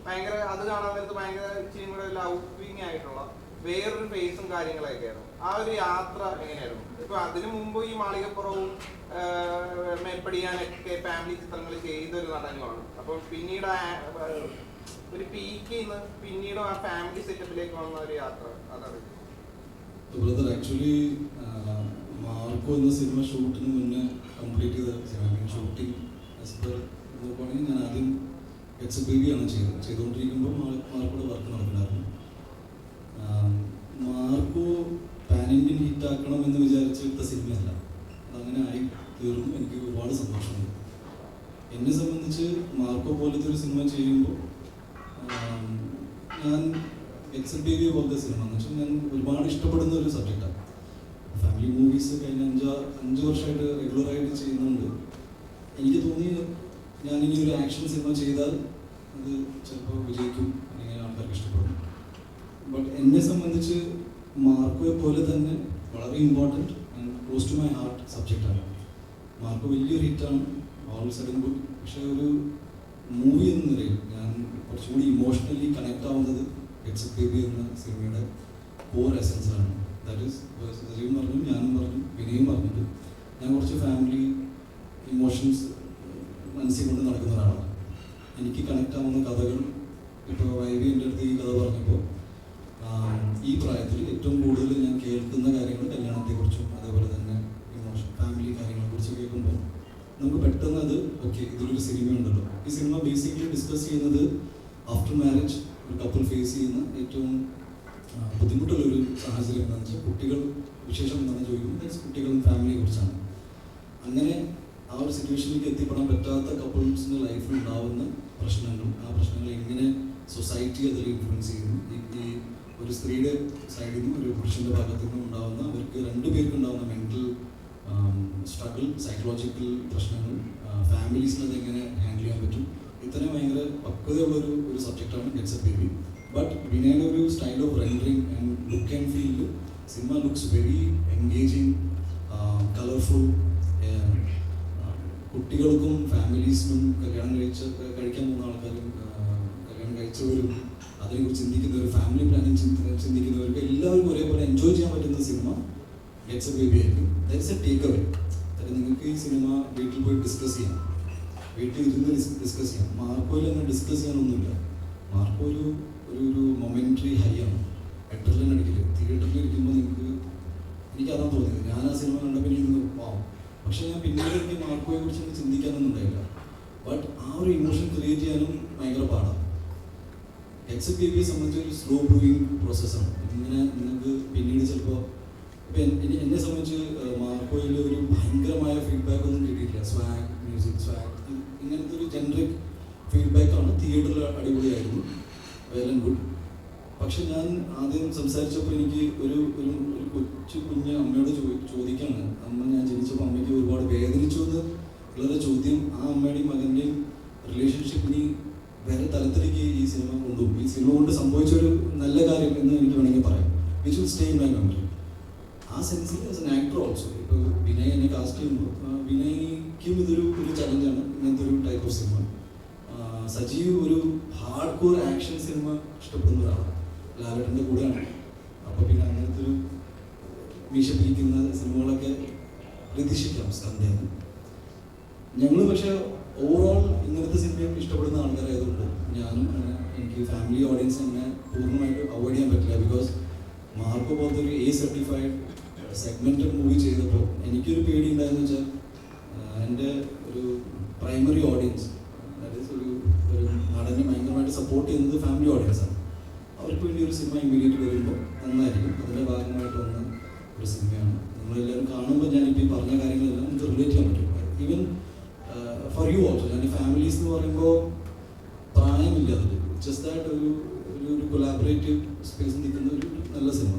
ഭയങ്കര അത് കാണാൻ നേരത്ത് ഭയങ്കര ഇച്ചിരി കൂടെ ലൗകിങ് ആയിട്ടുള്ള വേറൊരു ഫേസും കാര്യങ്ങളൊക്കെ ആയിരുന്നു. ആ ഒരു യാത്ര എങ്ങനെയായിരുന്നു? ഇപ്പൊ അതിനു മുമ്പ് ഈ മാളികപ്പുറവും മേപ്പടിയാനൊക്കെ ഫാമിലി ചിത്രങ്ങൾ ചെയ്തൊരു നടനുമാണ്. അപ്പൊ പിന്നീട് ഒരു പീക്കിൽ നിന്ന് പിന്നീട് ആ ഫാമിലി സെറ്റപ്പിലേക്ക് വന്ന ഒരു യാത്ര അതാണ്. ബ്രദർ ആക്ച്വലി മാർക്കോ എന്ന സിനിമ ഷൂട്ടിന് മുന്നേ കംപ്ലീറ്റ് ചെയ്ത ഷൂട്ടിങ് നോക്കുകയാണെങ്കിൽ ഞാൻ ആദ്യം എക്സ് ബേബിയാണ് ചെയ്തുകൊണ്ടിരിക്കുമ്പോൾ മാർക്കോയുടെ വർക്ക് നടക്കുന്നുണ്ടായിരുന്നു. മാർക്കോ പാൻ ഇന്ത്യൻ ഹിറ്റാക്കണം എന്ന് വിചാരിച്ചെടുത്ത സിനിമയല്ല, അതങ്ങനെ ആയി തീർന്നു. എനിക്ക് ഒരുപാട് സന്തോഷമുണ്ട്. എന്നെ സംബന്ധിച്ച് മാർക്കോ പോലത്തെ ഒരു സിനിമ ചെയ്യുമ്പോൾ ഞാൻ എക്സ് ബേബി പോലത്തെ സിനിമ എന്ന് വെച്ചാൽ ഞാൻ ഒരുപാട് ഇഷ്ടപ്പെടുന്ന ഒരു സബ്ജക്റ്റാണ്. ഫാമിലി മൂവീസ് കഴിഞ്ഞ 5 വർഷമായിട്ട് റെഗുലറായിട്ട് ചെയ്യുന്നുണ്ട്. എനിക്ക് തോന്നി ഞാനിനി ഒരു ആക്ഷൻ സിനിമ ചെയ്താൽ അത് ചിലപ്പോൾ വിജയിക്കും, അല്ലെങ്കിൽ ആൾക്കാർക്ക് ഇഷ്ടപ്പെടും. ബട്ട് എന്നെ സംബന്ധിച്ച് മാർക്കോയെ പോലെ തന്നെ വളരെ important and close to my heart സബ്ജക്റ്റാണ്. മാർക്കോ വലിയൊരു ഹിറ്റാണ്, ഓൾ സഡൻ ഗുഡ്. പക്ഷേ ഒരു മൂവി എന്ന നിലയിൽ ഞാൻ കുറച്ചുകൂടി ഇമോഷണലി കണക്ട് ആവുന്നത് എക്സ് ബേബി എന്ന സിനിമയുടെ കോർ എസൻസാണ്. ദാറ്റ് ഈസ് സജീവൻ പറഞ്ഞു, ഞാനും പറഞ്ഞു, വിനയും പറഞ്ഞിട്ട് ഞാൻ കുറച്ച് ഫാമിലി ഇമോഷൻസ് മനസ്സിൽ കൊണ്ട് നടക്കുന്ന ഒരാളാണ്. എനിക്ക് കണക്ട് ആവുന്ന കഥകൾ ഇപ്പോൾ വൈവി എൻ്റെ അടുത്ത് ഈ കഥ പറഞ്ഞപ്പോൾ ഈ പ്രായത്തിൽ ഏറ്റവും കൂടുതൽ ഞാൻ കേൾക്കുന്ന കാര്യങ്ങൾ കല്യാണത്തെക്കുറിച്ചും അതേപോലെ തന്നെ ഇമോഷൻ ഫാമിലി കാര്യങ്ങളെക്കുറിച്ച് കേൾക്കുമ്പോൾ നമുക്ക് പെട്ടെന്ന് അത് ഓക്കെ ഇതിലൊരു സിനിമ ഉണ്ടല്ലോ. ഈ സിനിമ ബേസിക്കലി ഡിസ്കസ് ചെയ്യുന്നത് ആഫ്റ്റർ മാരേജ് ഒരു കപ്പിൾ ഫേസ് ചെയ്യുന്ന ഏറ്റവും ബുദ്ധിമുട്ടുള്ളൊരു സാഹചര്യം എന്താണെന്ന് വെച്ചാൽ കുട്ടികൾ വിശേഷം എന്താണെന്ന് ചോദിക്കുമ്പോൾ കുട്ടികളും ഫാമിലിയെ കുറിച്ചാണ്. അങ്ങനെ ആ ഒരു സിറ്റുവേഷനിലേക്ക് എത്തിപ്പെടാൻ പറ്റാത്ത കപ്പിൾസിൻ്റെ ലൈഫിൽ ഉണ്ടാവുന്ന പ്രശ്നങ്ങൾ, ആ പ്രശ്നങ്ങൾ എങ്ങനെ സൊസൈറ്റി അതിൽ ഇൻഫ്ലുവൻസ് ചെയ്യുന്നു, ഈ ഒരു സ്ത്രീയുടെ സൈഡിൽ നിന്നും ഒരു പുരുഷൻ്റെ ഭാഗത്തു നിന്നും ഉണ്ടാകുന്ന അവർക്ക് 2 പേർക്ക് ഉണ്ടാകുന്ന മെൻ്റൽ സ്ട്രഗിൾ, സൈക്കോളജിക്കൽ പ്രശ്നങ്ങൾ, ഫാമിലീസിന് അതെങ്ങനെ ഹാൻഡിൽ ചെയ്യാൻ പറ്റും, ഇത്രയും ഭയങ്കര പക്വതയുള്ളൊരു സബ്ജക്റ്റാണ് ഗെറ്റ്സ് എ ബേബി. ബട്ട് വിനയുടെ ഒരു style of rendering and look and feel cinema looks very engaging, colourful. കുട്ടികൾക്കും ഫാമിലീസിനും കഴിക്കാൻ പോകുന്ന ആൾക്കാരും കല്യാണം കഴിച്ചവരും അതിനെക്കുറിച്ച് ചിന്തിക്കുന്നവർ, ഫാമിലി പ്ലാനിങ് ചിന്തിക്കുന്നവർക്ക് എല്ലാവർക്കും ഒരേപോലെ എൻജോയ് ചെയ്യാൻ പറ്റുന്ന സിനിമ ഗെറ്റ്സ് എ ബേബി ആയിരിക്കും. That's A take away. അതായത് നിങ്ങൾക്ക് ഈ സിനിമ വീട്ടിൽ പോയി ഡിസ്കസ് ചെയ്യാം, വീട്ടിൽ ഇരുന്ന് ഡിസ്കസ് ചെയ്യാം. മാർക്കോയിൽ അങ്ങനെ ഡിസ്കസ് ചെയ്യാനൊന്നുമില്ല. മാർക്കോ ഒരു മൊമെൻ്ററി ഹൈ ആണ്. അഡ്രിനലിൻ അടിക്കില്ല. തിയേറ്ററിൽ ഇരിക്കുമ്പോൾ നിങ്ങൾക്ക് എനിക്കതാണ് തോന്നിയത്. ഞാൻ ആ സിനിമ കണ്ടപ്പോൾ ഇരുന്ന് പാവം. പക്ഷേ ഞാൻ പിന്നീട് എനിക്ക് മാർക്കോയെ കുറിച്ച് എനിക്ക് ചിന്തിക്കാനൊന്നും ഉണ്ടായില്ല. ബട്ട് ആ ഒരു ഇമോഷൻ ക്രിയേറ്റ് ചെയ്യാനും ഭയങ്കര പാടാണ്. എക്സ് ബേബിയെ സംബന്ധിച്ച് ഒരു സ്ലോ മൂവിങ് പ്രോസസ്സാണ്. ഇങ്ങനെ നിങ്ങൾക്ക് പിന്നീട് ചിലപ്പോൾ ഇപ്പം എന്നെ സംബന്ധിച്ച് മാർക്കോയിൽ ഒരു ഭയങ്കരമായ ഫീഡ്ബാക്ക് ഒന്നും കിട്ടിയിട്ടില്ല. സ്വാഗ് മ്യൂസിക്, സ്വാഗ് ഇങ്ങനത്തെ ഒരു ജനറിക് ഫീഡ്ബാക്കാണ്. തിയേറ്ററിൽ അടിപൊളിയായിരുന്നു, വെൽ ആൻഡ് ഗുഡ്. പക്ഷെ ഞാൻ ആദ്യം സംസാരിച്ചപ്പോൾ എനിക്ക് ഒരു കുഞ്ഞ് അമ്മയോട് ചോദിക്കാണ്. അമ്മ ഞാൻ ജനിച്ചപ്പോൾ അമ്മയ്ക്ക് ഒരുപാട് വേദനിച്ചു എന്ന് ഉള്ളൊരു ചോദ്യം. ആ അമ്മയുടെയും മകൻ്റെയും റിലേഷൻഷിപ്പിന് വേറെ തലത്തിലേക്ക് ഈ സിനിമ കൊണ്ടുപോകും. ഈ സിനിമ കൊണ്ട് സംഭവിച്ചൊരു നല്ല കാര്യം എന്ന് എനിക്ക് വേണമെങ്കിൽ പറയാം, which will stay in my memory. ആ സെൻസിൽ ആസ് എൻ ആക്ടർ ഓൾസോ ഇപ്പോൾ വിനയ് എന്നെ കാസ്റ്റ് ചെയ്യുമ്പോൾ വിനയ്ക്കും ഇതൊരു ചലഞ്ചാണ് ഇങ്ങനത്തെ ഒരു ടൈപ്പ് ഓഫ് സിനിമ. സജീവ് ഒരു ഹാർഡ് കോർ ആക്ഷൻ സിനിമ ഇഷ്ടപ്പെടുന്ന ഒരാളാണ്, ലാലേട്ടൻ്റെ കൂടെയാണ്. അപ്പോൾ പിന്നെ അങ്ങനത്തെ ഒരു മീശപ്പിരിക്കുന്ന സിനിമകളൊക്കെ പ്രതീക്ഷിക്കാം സ്കന്ധയെന്ന്. ഞങ്ങൾ പക്ഷേ ഓവറോൾ ഇങ്ങനത്തെ സിനിമയും ഇഷ്ടപ്പെടുന്ന ആൾക്കാരായതുകൊണ്ട് ഞാനും എനിക്ക് ഫാമിലി ഓഡിയൻസ് അങ്ങനെ പൂർണ്ണമായിട്ട് അവോയ്ഡ് ചെയ്യാൻ പറ്റില്ല. ബിക്കോസ് മാർക്കോ പോലത്തെ ഒരു A സർട്ടിഫൈഡ് സെഗ്മെൻറ്റഡ് മൂവി ചെയ്തപ്പോൾ എനിക്കൊരു പേടി ഉണ്ടായെന്ന് വെച്ചാൽ എൻ്റെ ഒരു പ്രൈമറി ഓഡിയൻസ്, ദാറ്റ് ഈസ് ഒരു നടനെ ഭയങ്കരമായിട്ട് സപ്പോർട്ട് ചെയ്യുന്നത് ഫാമിലി ഓഡിയൻസാണ്. അവർക്ക് വേണ്ടി ഒരു സിനിമ ഇമ്മീഡിയറ്റ് വരുമ്പോൾ നന്നായിരിക്കും. അതിൻ്റെ ഭാഗമായിട്ട് വന്ന ഒരു സിനിമയാണ്. നിങ്ങളെല്ലാവരും കാണുമ്പോൾ ഞാനിപ്പോൾ ഈ പറഞ്ഞ കാര്യങ്ങളെല്ലാം നമുക്ക് റിലേറ്റ് ചെയ്യാൻ പറ്റും. Even for you also. ഞാൻ ഫാമിലീസ് എന്ന് പറയുമ്പോൾ പ്രായമില്ല, അതിൽ ജസ്റ്റ് ദാറ്റ് ഒരു കൊലാബറേറ്റീവ് സ്പേസ് നിൽക്കുന്ന ഒരു നല്ല സിനിമ.